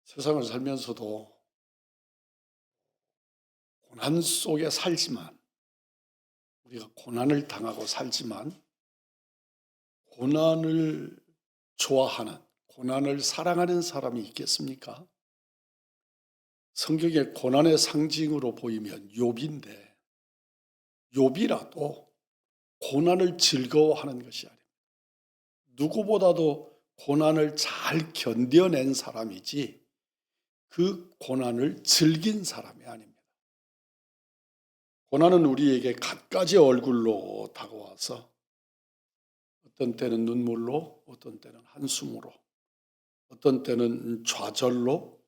세상을 살면서도 고난 속에 살지만, 우리가 고난을 당하고 살지만 고난을 좋아하는, 고난을 사랑하는 사람이 있겠습니까? 성경의 고난의 상징으로 보이면 욥인데, 욥이라도 고난을 즐거워하는 것이 아닙니다. 누구보다도 고난을 잘 견뎌낸 사람이지 그 고난을 즐긴 사람이 아닙니다. 고난은 우리에게 갖가지 얼굴로 다가와서 어떤 때는 눈물로, 어떤 때는 한숨으로, 어떤 때는 좌절로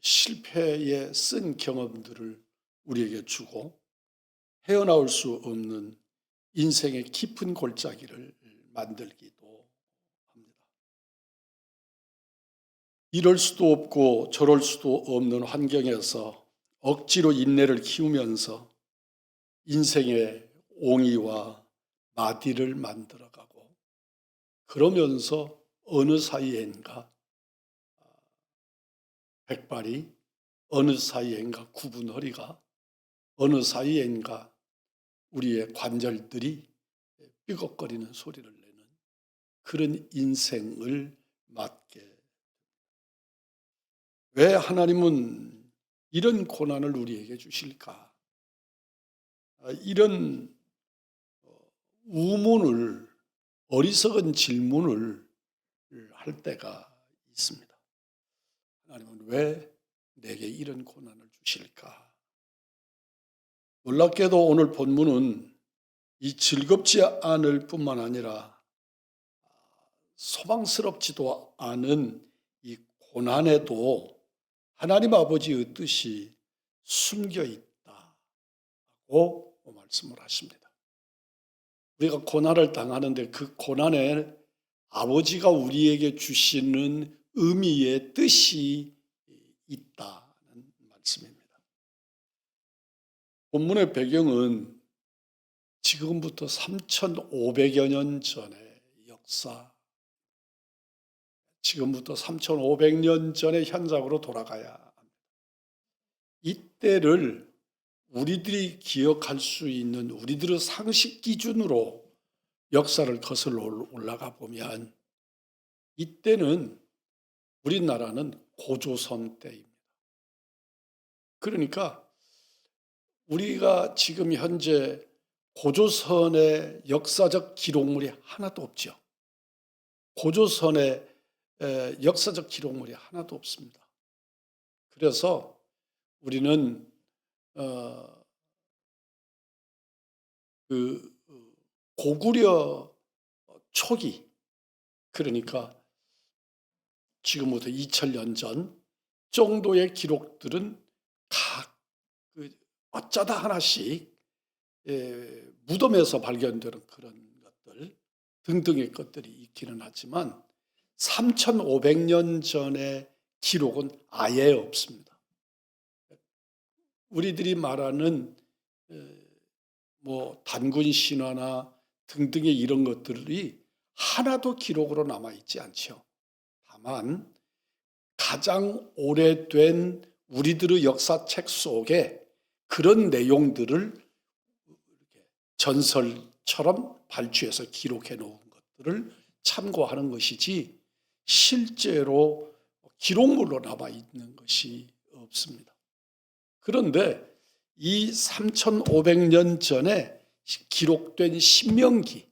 실패에 쓴 경험들을 우리에게 주고 헤어나올 수 없는 인생의 깊은 골짜기를 만들기도 합니다. 이럴 수도 없고 저럴 수도 없는 환경에서 억지로 인내를 키우면서 인생의 옹이와 마디를 만들어가고, 그러면서 어느 사이엔가 백발이, 어느 사이엔가 굽은 허리가, 어느 사이엔가 우리의 관절들이 삐걱거리는 소리를 내는 그런 인생을 맞게. 왜 하나님은 이런 고난을 우리에게 주실까? 이런 우문을, 어리석은 질문을 할 때가 있습니다. 하나님은 왜 내게 이런 고난을 주실까? 놀랍게도 오늘 본문은 이 즐겁지 않을 뿐만 아니라 소망스럽지도 않은 이 고난에도 하나님 아버지의 뜻이 숨겨 있다고 말씀을 하십니다. 우리가 고난을 당하는데 그 고난에 아버지가 우리에게 주시는 의미의 뜻이 있다는 말씀입니다. 본문의 배경은 지금부터 3,500여 년 전의 역사, 지금부터 3,500년 전의 현장으로 돌아가야 합니다. 이때를 우리들이 기억할 수 있는 우리들의 상식 기준으로 역사를 거슬러 올라가 보면, 이때는 우리나라는 고조선 때입니다. 그러니까 우리가 지금 현재 고조선의 역사적 기록물이 하나도 없죠. 고조선의 역사적 기록물이 하나도 없습니다. 그래서 우리는 그 고구려 초기, 그러니까 지금부터 2000년 전 정도의 기록들은 각 어쩌다 하나씩 무덤에서 발견되는 그런 것들 등등의 것들이 있기는 하지만 3,500년 전의 기록은 아예 없습니다. 우리들이 말하는 단군 신화나 등등의 이런 것들이 하나도 기록으로 남아있지 않죠. 다만 가장 오래된 우리들의 역사책 속에 그런 내용들을 전설처럼 발주해서 기록해 놓은 것들을 참고하는 것이지 실제로 기록물로 남아있는 것이 없습니다. 그런데 이 3,500년 전에 기록된 신명기,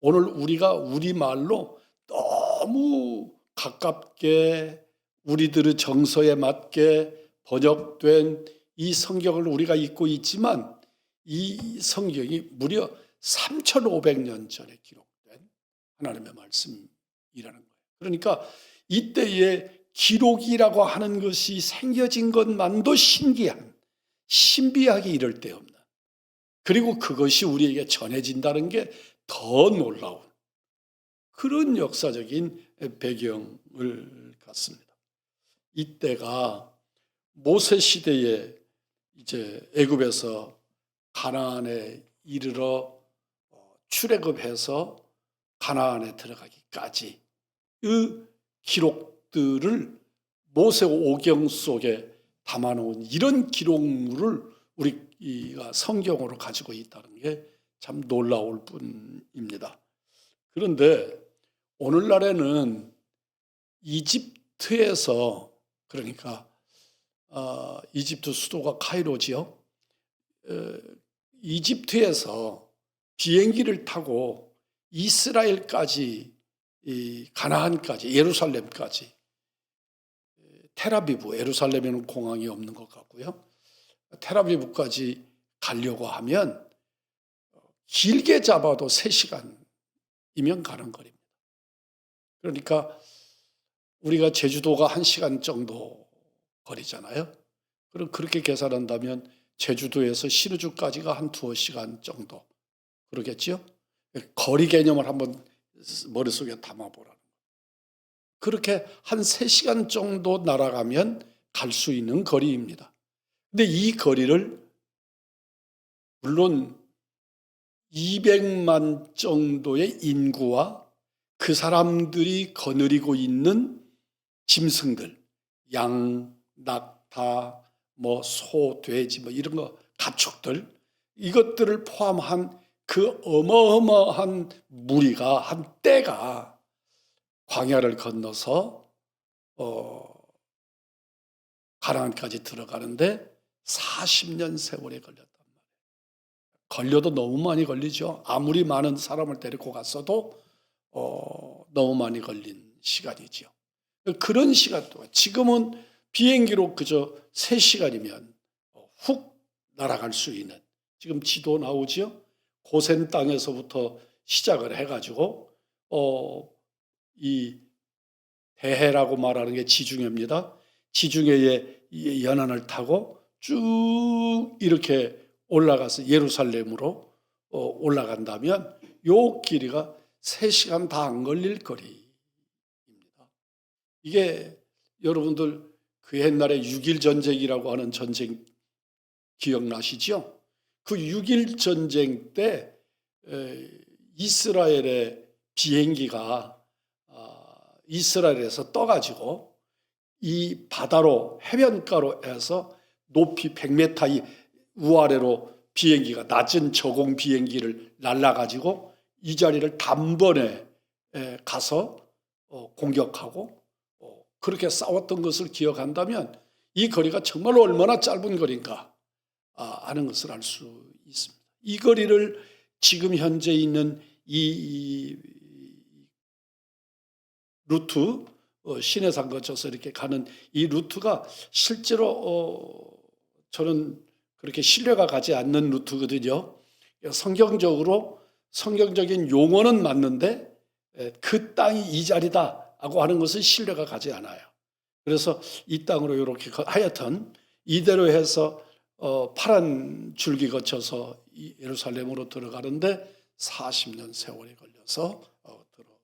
오늘 우리가 우리말로 너무 가깝게 우리들의 정서에 맞게 번역된 이 성경을 우리가 읽고 있지만, 이 성경이 무려 3,500년 전에 기록된 하나님의 말씀이라는 거예요. 그러니까 이때의 기록이라고 하는 것이 생겨진 것만도 신비하기 이를 데 없는, 그리고 그것이 우리에게 전해진다는 게 더 놀라운 그런 역사적인 배경을 갖습니다. 이때가 모세 시대에 이제 애굽에서 가나안에 이르러 출애굽해서 가나안에 들어가기까지의 기록들을 모세 오경 속에 담아놓은 이런 기록물을 우리가 성경으로 가지고 있다는 게 참 놀라울 뿐입니다. 그런데 오늘날에는 이집트에서, 그러니까 이집트 수도가 카이로지요. 이집트에서 비행기를 타고 이스라엘까지, 가나안까지, 예루살렘까지, 테라비브, 예루살렘에는 공항이 없는 것 같고요. 테라비브까지 가려고 하면 길게 잡아도 3시간이면 가는 거리입니다. 그러니까 우리가 제주도가 1시간 정도 거리잖아요. 그럼 그렇게 계산한다면 제주도에서 신의주까지가 한 2시간 정도 그러겠죠. 거리 개념을 한번 머릿속에 담아보라는 거예요. 그렇게 한 3시간 정도 날아가면 갈 수 있는 거리입니다. 근데 이 거리를 물론 200만 정도의 인구와 그 사람들이 거느리고 있는 짐승들, 양, 낙타, 소, 돼지, 이런 거, 가축들, 이것들을 포함한 그 어마어마한 무리가, 한 떼가 광야를 건너서 가나안까지 들어가는데 40년 세월이 걸렸단 말이에요. 걸려도 너무 많이 걸리죠. 아무리 많은 사람을 데리고 갔어도 너무 많이 걸린 시간이죠. 그런 시간 동안, 지금은 비행기로 그저 3시간이면 훅 날아갈 수 있는, 지금 지도 나오죠. 고센 땅에서부터 시작을 해가지고 이 대해라고 말하는 게 지중해입니다. 지중해의 연안을 타고 쭉 이렇게 올라가서 예루살렘으로 올라간다면 요 길이가 3시간 다 안 걸릴 거리입니다. 이게 여러분들 그 옛날에 6.1 전쟁이라고 하는 전쟁 기억나시죠? 그 6.1 전쟁 때 이스라엘의 비행기가 이스라엘에서 떠가지고 이 바다로, 해변가로 해서 높이 100m 우아래로 비행기가, 낮은 저공 비행기를 날라가지고 이 자리를 단번에 가서 공격하고 그렇게 싸웠던 것을 기억한다면 이 거리가 정말로 얼마나 짧은 거리인가 아는 것을 알 수 있습니다. 이 거리를 지금 현재 있는 이 루트, 시내산 거쳐서 이렇게 가는 이 루트가 실제로 저는 그렇게 신뢰가 가지 않는 루트거든요. 성경적인 용어는 맞는데 그 땅이 이 자리다라고 하는 것은 신뢰가 가지 않아요. 그래서 이 땅으로 이렇게 하여튼 이대로 해서 파란 줄기 거쳐서 예루살렘으로 들어가는데 40년 세월이 걸려서 들어갑니다.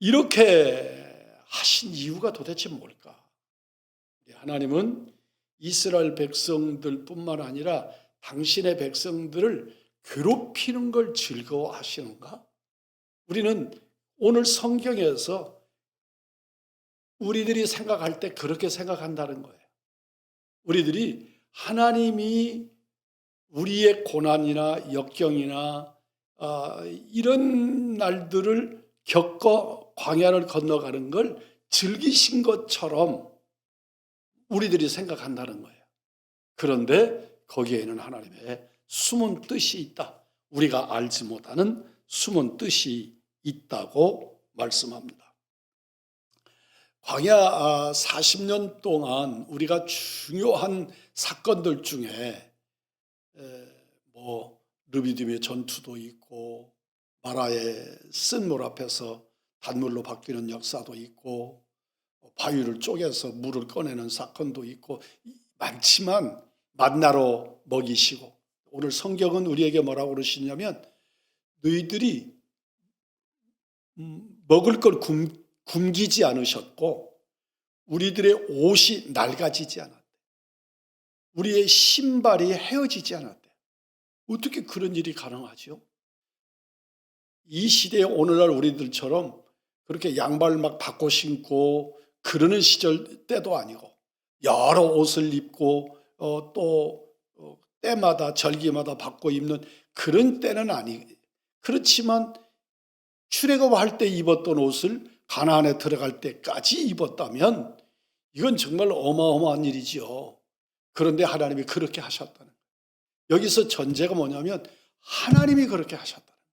이렇게 하신 이유가 도대체 뭘까? 하나님은 이스라엘 백성들뿐만 아니라 당신의 백성들을 괴롭히는 걸 즐거워하시는가? 우리는 오늘 성경에서 우리들이 생각할 때 그렇게 생각한다는 거예요. 우리들이 하나님이 우리의 고난이나 역경이나 이런 날들을 겪어 광야를 건너가는 걸 즐기신 것처럼 우리들이 생각한다는 거예요. 그런데 거기에는 하나님의 숨은 뜻이 있다. 우리가 알지 못하는 숨은 뜻이 있다고 말씀합니다. 광야 40년 동안 우리가 중요한 사건들 중에 르비딤의 전투도 있고 마라의 쓴물 앞에서 단물로 바뀌는 역사도 있고 바위를 쪼개서 물을 꺼내는 사건도 있고 많지만 만나로 먹이시고, 오늘 성경은 우리에게 뭐라고 그러시냐면 너희들이 먹을 걸 굶기지 않으셨고 우리들의 옷이 낡아지지 않았대. 우리의 신발이 헤어지지 않았대. 어떻게 그런 일이 가능하죠? 이 시대에 오늘날 우리들처럼 그렇게 양발 막 바꿔 신고 그러는 시절 때도 아니고 여러 옷을 입고 또 때마다 절기마다 바꿔 입는 그런 때는 아니. 그렇지만 출애굽할 때 입었던 옷을 가나안에 들어갈 때까지 입었다면 이건 정말 어마어마한 일이지요. 그런데 하나님이 그렇게 하셨다는 거예요. 여기서 전제가 뭐냐면 하나님이 그렇게 하셨다는 거예요.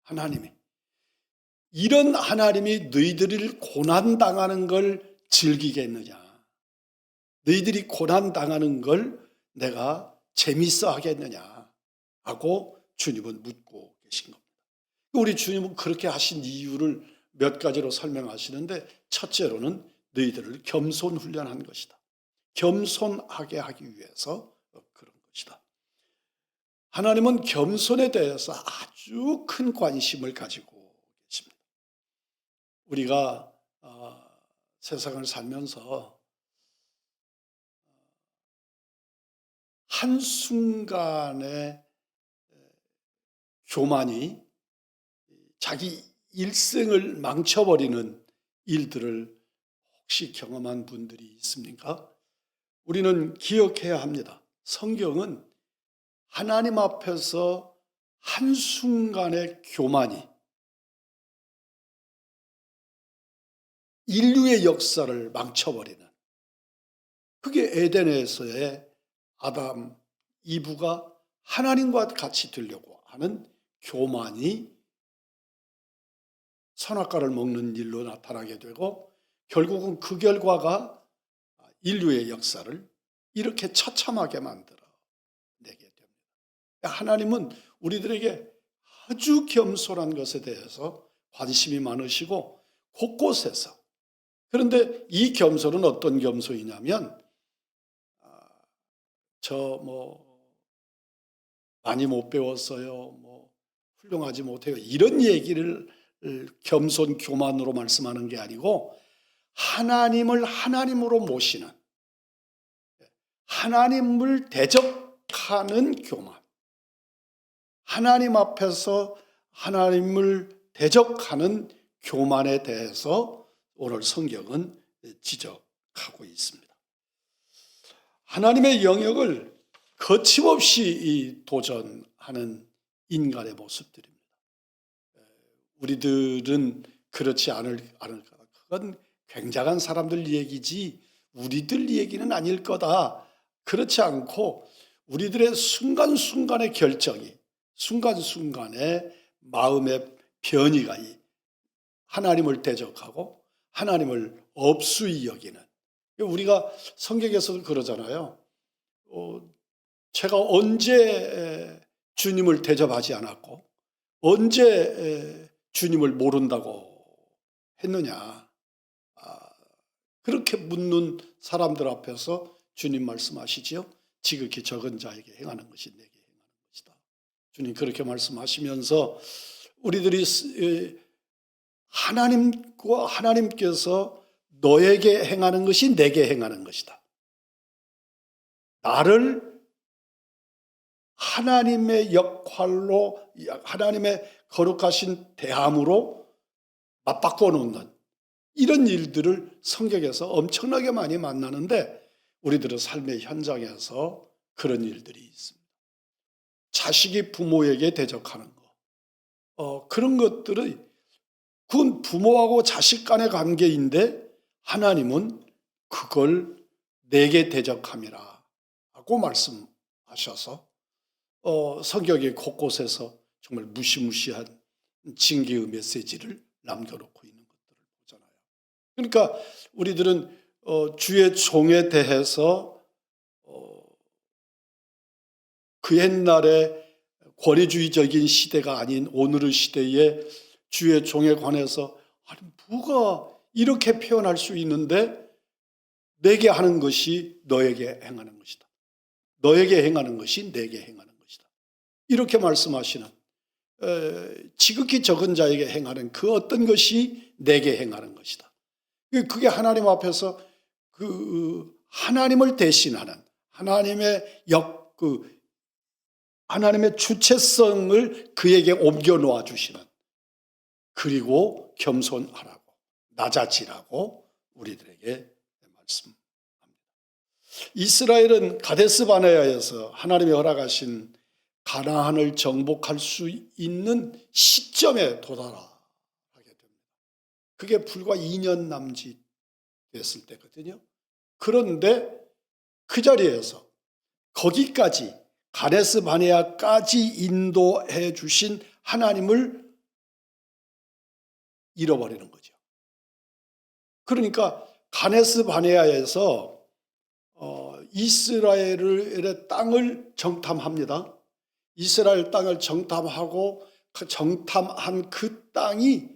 하나님이. 이런 하나님이 너희들이 고난당하는 걸 즐기겠느냐? 너희들이 고난당하는 걸 내가 재밌어 하겠느냐? 하고 주님은 묻고 계신 겁니다. 우리 주님은 그렇게 하신 이유를 몇 가지로 설명하시는데 첫째로는 너희들을 겸손 훈련한 것이다. 겸손하게 하기 위해서 그런 것이다. 하나님은 겸손에 대해서 아주 큰 관심을 가지고 계십니다. 우리가 세상을 살면서 한순간의 교만이 자기 일생을 망쳐버리는 일들을 혹시 경험한 분들이 있습니까? 우리는 기억해야 합니다. 성경은 하나님 앞에서 한순간의 교만이 인류의 역사를 망쳐버리는, 그게 에덴에서의 아담, 이브가 하나님과 같이 되려고 하는 교만이 선악과를 먹는 일로 나타나게 되고 결국은 그 결과가 인류의 역사를 이렇게 처참하게 만들어내게 됩니다. 하나님은 우리들에게 아주 겸손한 것에 대해서 관심이 많으시고 곳곳에서, 그런데 이 겸손은 어떤 겸손이냐면 많이 못 배웠어요, 훌륭하지 못해요, 이런 얘기를 겸손 교만으로 말씀하는 게 아니고 하나님을 하나님으로 모시는, 하나님을 대적하는 교만, 하나님 앞에서 하나님을 대적하는 교만에 대해서 오늘 성경은 지적하고 있습니다. 하나님의 영역을 거침없이 도전하는 인간의 모습들입니다. 우리들은 그렇지 않을 거다. 그건 굉장한 사람들 얘기지 우리들 얘기는 아닐 거다. 그렇지 않고 우리들의 순간순간의 결정이, 순간순간의 마음의 변이가 하나님을 대적하고 하나님을 업수히 여기는, 우리가 성경에서도 그러잖아요. 제가 언제 주님을 대접하지 않았고 언제 주님을 모른다고 했느냐. 그렇게 묻는 사람들 앞에서 주님 말씀하시지요. 지극히 적은 자에게 행하는 것이 내게 행하는 것이다. 주님 그렇게 말씀하시면서 우리들이 하나님께서 너에게 행하는 것이 내게 행하는 것이다. 나를 하나님의 역할로, 하나님의 거룩하신 대함으로 맞바꿔 놓는 이런 일들을 성경에서 엄청나게 많이 만나는데 우리들의 삶의 현장에서 그런 일들이 있습니다. 자식이 부모에게 대적하는 거, 그런 것들은 그건 부모하고 자식 간의 관계인데 하나님은 그걸 내게 대적함이라 하고 말씀하셔서 성경의 곳곳에서 정말 무시무시한 징계의 메시지를 남겨놓고 있는 것들을 보잖아요. 그러니까 우리들은 주의 종에 대해서 그 옛날에 권위주의적인 시대가 아닌 오늘의 시대에 주의 종에 관해서 아니 뭐가 이렇게 표현할 수 있는데 내게 하는 것이 너에게 행하는 것이다. 너에게 행하는 것이 내게 행하는 것이다. 이렇게 말씀하시는, 지극히 적은 자에게 행하는 그 어떤 것이 내게 행하는 것이다. 그게 하나님 앞에서 그 하나님을 대신하는 하나님의 하나님의 주체성을 그에게 옮겨 놓아 주시는, 그리고 겸손하라고 낮아지라고 우리들에게 말씀합니다. 이스라엘은 가데스 바네아에서 하나님이 허락하신 가나안을 정복할 수 있는 시점에 도달하게 됩니다. 그게 불과 2년 남짓 됐을 때거든요. 그런데 그 자리에서 거기까지 가데스 바네아까지 인도해 주신 하나님을 잃어버리는 거죠. 그러니까 가데스 바네아에서 이스라엘의 땅을 정탐합니다. 이스라엘 땅을 정탐하고 그 정탐한 그 땅이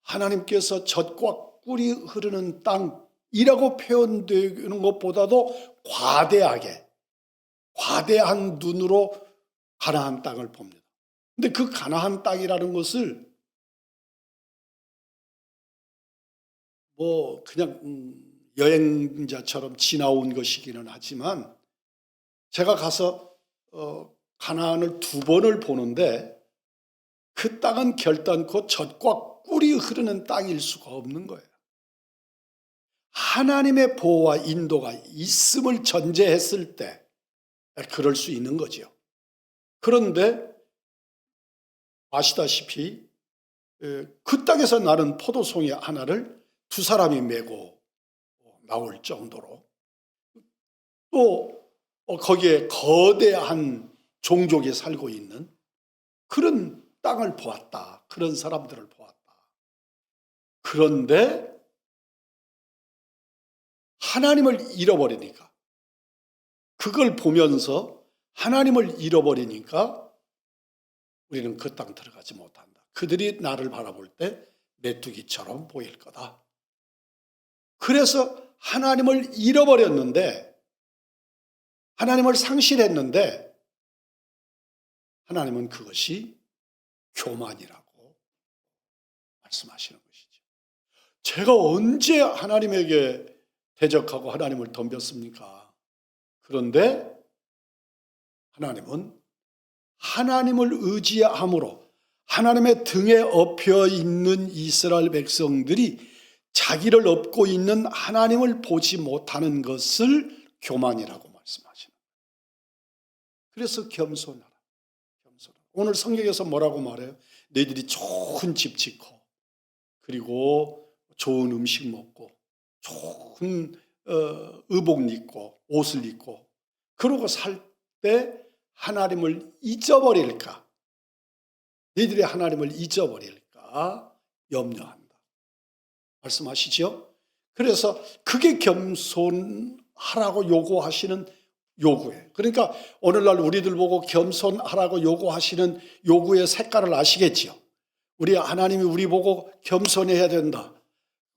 하나님께서 젖과 꿀이 흐르는 땅이라고 표현되는 것보다도 과대한 눈으로 가나안 땅을 봅니다. 근데 그 가나안 땅이라는 것을 그냥 여행자처럼 지나온 것이기는 하지만 제가 가서 가나안을 2번을 보는데 그 땅은 결단코 젖과 꿀이 흐르는 땅일 수가 없는 거예요. 하나님의 보호와 인도가 있음을 전제했을 때 그럴 수 있는 거죠. 그런데 아시다시피 그 땅에서 나는 포도송이 하나를 2사람이 메고 나올 정도로 또 거기에 거대한 종족이 살고 있는 그런 땅을 보았다. 그런 사람들을 보았다. 그런데 하나님을 잃어버리니까, 그걸 보면서 하나님을 잃어버리니까 우리는 그 땅 들어가지 못한다. 그들이 나를 바라볼 때 메뚜기처럼 보일 거다. 그래서 하나님을 잃어버렸는데, 하나님을 상실했는데 하나님은 그것이 교만이라고 말씀하시는 것이죠. 제가 언제 하나님에게 대적하고 하나님을 덤볐습니까? 그런데 하나님은 하나님을 의지함으로 하나님의 등에 엎여 있는 이스라엘 백성들이 자기를 업고 있는 하나님을 보지 못하는 것을 교만이라고 말씀하시는 거예요. 그래서 겸손하라. 오늘 성경에서 뭐라고 말해요? 너희들이 좋은 집 짓고 그리고 좋은 음식 먹고 좋은 의복 입고 옷을 입고 그러고 살 때 하나님을 잊어버릴까? 너희들이 하나님을 잊어버릴까 염려한다. 말씀하시죠? 그래서 그게 겸손하라고 요구하시는 요구예요. 그러니까 오늘날 우리들 보고 겸손하라고 요구하시는 요구의 색깔을 아시겠지요? 우리 하나님이 우리 보고 겸손해야 된다.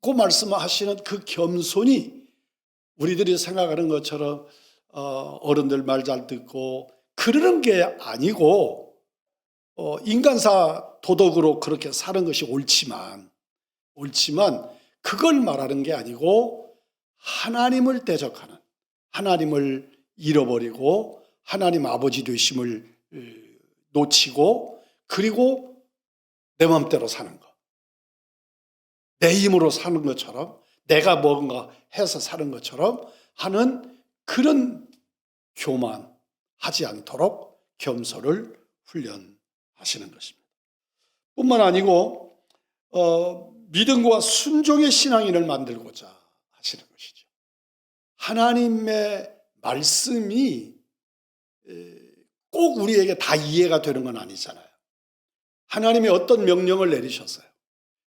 그 말씀하시는 그 겸손이 우리들이 생각하는 것처럼 어른들 말 잘 듣고 그러는 게 아니고 인간사 도덕으로 그렇게 사는 것이 옳지만 그걸 말하는 게 아니고 하나님을 대적하는, 하나님을 잃어버리고 하나님 아버지 되심을 놓치고 그리고 내 마음대로 사는 것, 내 힘으로 사는 것처럼 내가 뭔가 해서 사는 것처럼 하는 그런 교만하지 않도록 겸손을 훈련하시는 것입니다. 뿐만 아니고 믿음과 순종의 신앙인을 만들고자 하시는 것이죠. 하나님의 말씀이 꼭 우리에게 다 이해가 되는 건 아니잖아요. 하나님이 어떤 명령을 내리셨어요.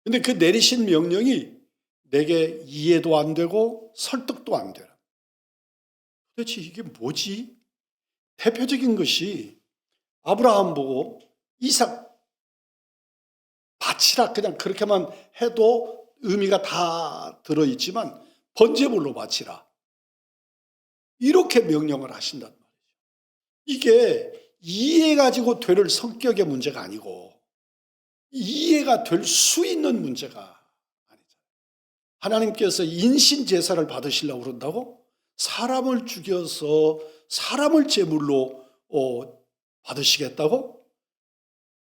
근데 그 내리신 명령이 내게 이해도 안 되고 설득도 안 되는. 도대체 이게 뭐지? 대표적인 것이 아브라함 보고 이삭 바치라, 그냥 그렇게만 해도 의미가 다 들어있지만 번제물로 바치라, 이렇게 명령을 하신단 말이죠. 이게 이해가지고 될 성격의 문제가 아니고 이해가 될 수 있는 문제가 아니잖아요. 하나님께서 인신 제사를 받으시려고 그런다고? 사람을 죽여서 사람을 제물로 받으시겠다고?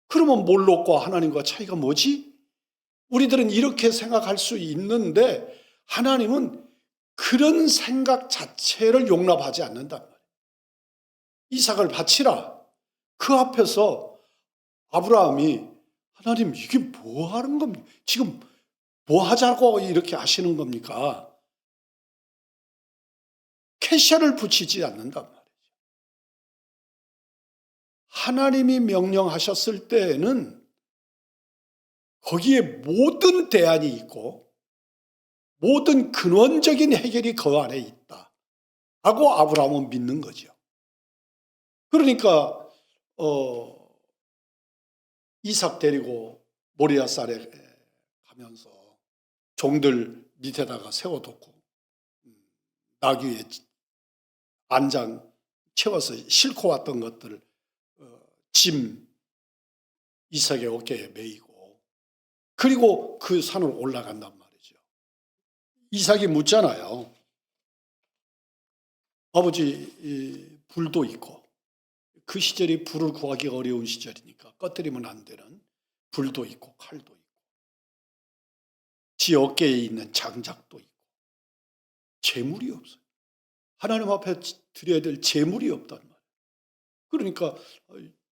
그러면 몰록과 하나님과 차이가 뭐지? 우리들은 이렇게 생각할 수 있는데 하나님은 그런 생각 자체를 용납하지 않는단 말이에요. 이삭을 바치라. 그 앞에서 아브라함이 하나님 이게 뭐 하는 겁니까? 지금 뭐 하자고 이렇게 하시는 겁니까? 캐셔를 붙이지 않는단 말이에요. 하나님이 명령하셨을 때에는 거기에 모든 대안이 있고 모든 근원적인 해결이 그 안에 있다 하고 아브라함은 믿는 거죠. 그러니까 이삭 데리고 모리아산에 가면서 종들 밑에다가 세워놓고 나귀에 안장 채워서 싣고 왔던 것들 짐 이삭의 어깨에 메이고 그리고 그 산으로 올라간단 말이죠. 이삭이 묻잖아요. 아버지 불도 있고 그 시절이 불을 구하기 어려운 시절이니까 꺼뜨리면 안 되는 불도 있고 칼도 있고 지 어깨에 있는 장작도 있고 재물이 없어요. 하나님 앞에 드려야 될 재물이 없단 말이에요. 그러니까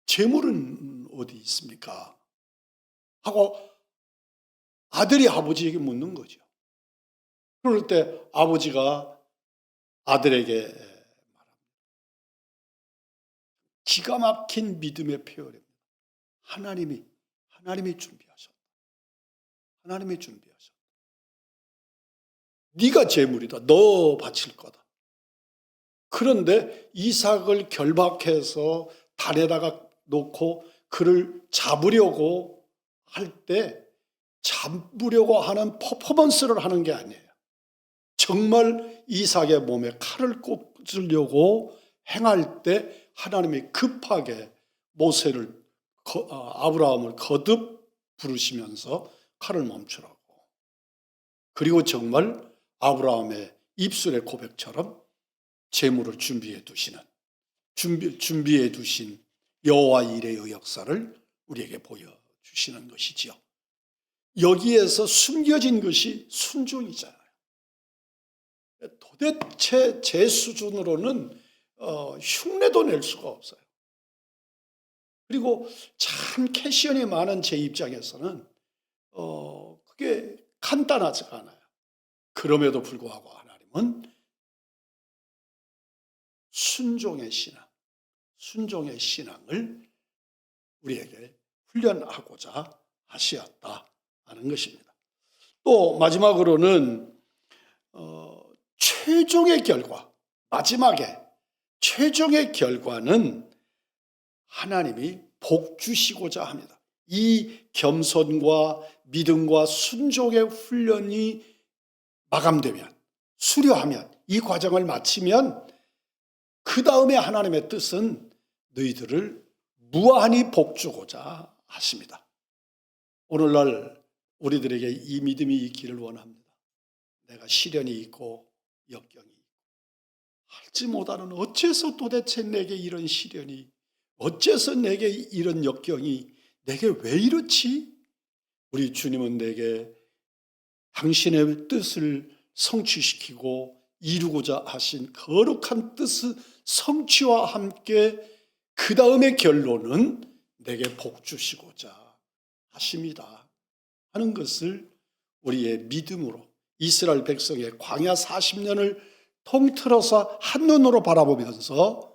재물은 어디 있습니까? 하고 아들이 아버지에게 묻는 거죠. 그럴 때 아버지가 아들에게 말합니다. 기가 막힌 믿음의 표현입니다. 하나님이 준비하셨다. 하나님이 준비하셨다. 네가 재물이다. 너 바칠 거다. 그런데 이삭을 결박해서 단에다가 놓고 그를 잡으려고 할 때 잡으려고 하는 퍼포먼스를 하는 게 아니에요. 정말 이삭의 몸에 칼을 꽂으려고 행할 때 하나님이 급하게 모세를 아브라함을 거듭 부르시면서 칼을 멈추라고. 그리고 정말 아브라함의 입술의 고백처럼 재물을 준비해 두신 여호와 이레의 역사를 우리에게 보여주시는 것이지요. 여기에서 숨겨진 것이 순종이잖아요. 도대체 제 수준으로는 흉내도 낼 수가 없어요. 그리고 참 캐시언이 많은 제 입장에서는 그게 간단하지가 않아요. 그럼에도 불구하고 하나님은 순종의 신앙을 우리에게 훈련하고자 하시었다 하는 것입니다. 또 마지막으로는 최종의 결과, 마지막에 최종의 결과는 하나님이 복 주시고자 합니다. 이 겸손과 믿음과 순종의 훈련이 마감되면, 수료하면, 이 과정을 마치면 그 다음에 하나님의 뜻은 너희들을 무한히 복 주고자 하십니다. 오늘날 우리들에게 이 믿음이 있기를 원합니다. 내가 시련이 있고 역경이 있고 알지 못하는 어째서 도대체 내게 이런 시련이, 어째서 내게 이런 역경이, 내게 왜 이렇지? 우리 주님은 내게 당신의 뜻을 성취시키고 이루고자 하신 거룩한 뜻의 성취와 함께 그 다음의 결론은 내게 복 주시고자 하십니다 하는 것을 우리의 믿음으로 이스라엘 백성의 광야 40년을 통틀어서 한눈으로 바라보면서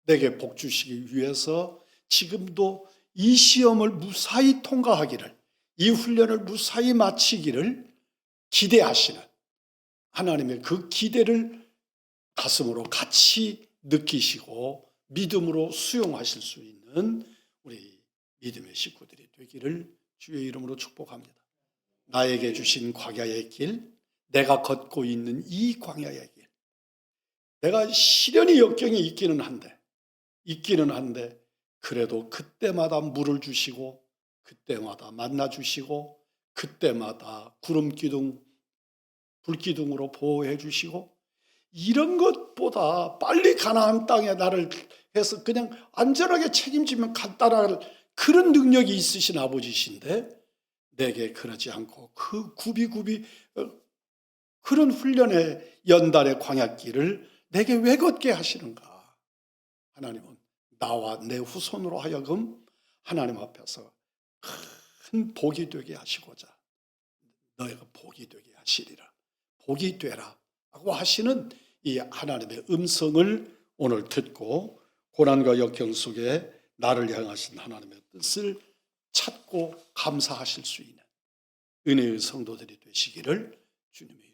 내게 복 주시기 위해서 지금도 이 시험을 무사히 통과하기를, 이 훈련을 무사히 마치기를 기대하시는 하나님의 그 기대를 가슴으로 같이 느끼시고 믿음으로 수용하실 수 있는 우리 믿음의 식구들이 되기를 주의 이름으로 축복합니다. 나에게 주신 광야의 길, 내가 걷고 있는 이 광야의 길, 내가 시련이 역경이 있기는 한데 그래도 그때마다 물을 주시고 그때마다 만나 주시고 그때마다 구름 기둥 불기둥으로 보호해 주시고 이런 것보다 빨리 가나안 땅에 나를 해서 그냥 안전하게 책임지면 간단한 그런 능력이 있으신 아버지신데 내게 그러지 않고 그 굽이굽이 그런 훈련의 연단의 광야길을 내게 왜 걷게 하시는가? 하나님은 나와 내 후손으로 하여금 하나님 앞에서 큰 복이 되게 하시고자 너희가 복이 되게 하시리라. 복이 되라 하고 하시는 이 하나님의 음성을 오늘 듣고 고난과 역경 속에 나를 향하신 하나님의 뜻을 찾고 감사하실 수 있는 은혜의 성도들이 되시기를 주님의